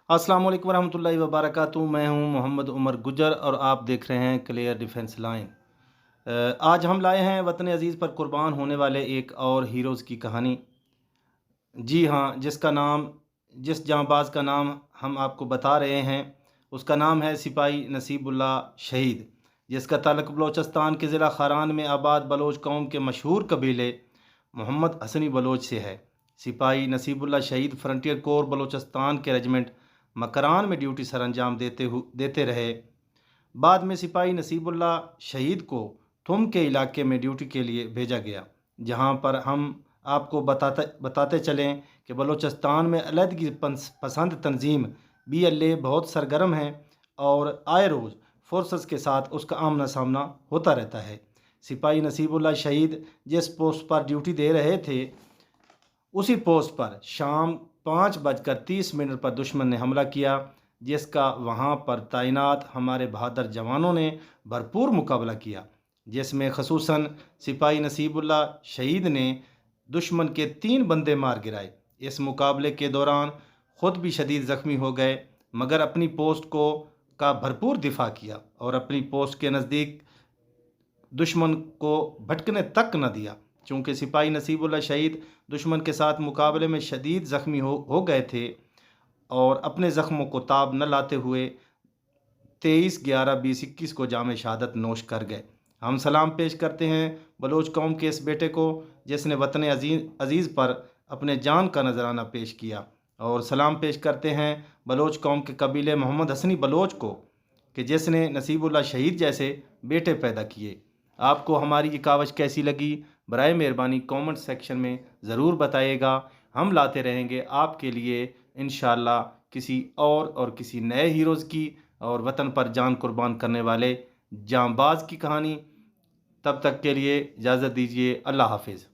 अस्सलाम वालेकुम रहमतुल्लाहि व बरकातहू। मैं हूं मोहम्मद उमर गुजर और आप देख रहे हैं क्लियर डिफेंस लाइन। आज हम लाए हैं वतन अज़ीज़ पर कुर्बान होने वाले एक और हीरोज़ की कहानी। जी हाँ, जिस जांबाज का नाम हम आपको बता रहे हैं उसका नाम है सिपाही नसीबुल्लाह शहीद, जिसका ताल्लुक़ बलोचिस्तान के ज़िला खारान में आबाद बलोच कौम के मशहूर कबीले मोहम्मद हसनी बलोच से है। सिपाही नसीबुल्लाह शहीद फ्रंटियर कोर बलोचिस्तान के रेजिमेंट मकरान में ड्यूटी सर अंजाम देते रहे। बाद में सिपाही नसीबुल्लाह शहीद को थुम के इलाके में ड्यूटी के लिए भेजा गया, जहां पर हम आपको बताते चलें कि बलूचिस्तान में अलहदगी पसंद तंजीम BLA बहुत सरगर्म है और आए रोज़ फोर्सेस के साथ उसका आमना सामना होता रहता है। सिपाही नसीबुल्लाह शहीद जिस पोस्ट पर ड्यूटी दे रहे थे, उसी पोस्ट पर शाम 5:30 पर दुश्मन ने हमला किया, जिसका वहां पर तैनात हमारे बहादुर जवानों ने भरपूर मुकाबला किया, जिसमें खसूसन सिपाही नसीबुल्लाह शहीद ने दुश्मन के 3 बंदे मार गिराए। इस मुकाबले के दौरान ख़ुद भी शदीद ज़ख्मी हो गए, मगर अपनी पोस्ट का भरपूर दिफा किया और अपनी पोस्ट के नज़दीक दुश्मन को भटकने तक न दिया। चूँकि सिपाही नसीबुल्लाह शहीद दुश्मन के साथ मुकाबले में शदीद ज़ख्मी हो गए थे और अपने ज़ख्मों को ताब न लाते हुए 23/11/2021 को जाम शहादत नोश कर गए। हम सलाम पेश करते हैं बलोच कौम के इस बेटे को, जिसने वतन अज़ीज़ पर अपने जान का नजराना पेश किया, और सलाम पेश करते हैं बलोच कौम के कबीले मोहम्मद हसनी बलोच को, कि जिसने नसीबुल्लाह शहीद जैसे बेटे पैदा किए। आपको हमारी ये कावश कैसी लगी, बराए मेहरबानी कमेंट सेक्शन में ज़रूर बताइएगा। हम लाते रहेंगे आपके लिए इंशाअल्लाह किसी और किसी नए हीरोज़ की और वतन पर जान कुर्बान करने वाले जांबाज की कहानी। तब तक के लिए इजाज़त दीजिए। अल्लाह हाफिज़।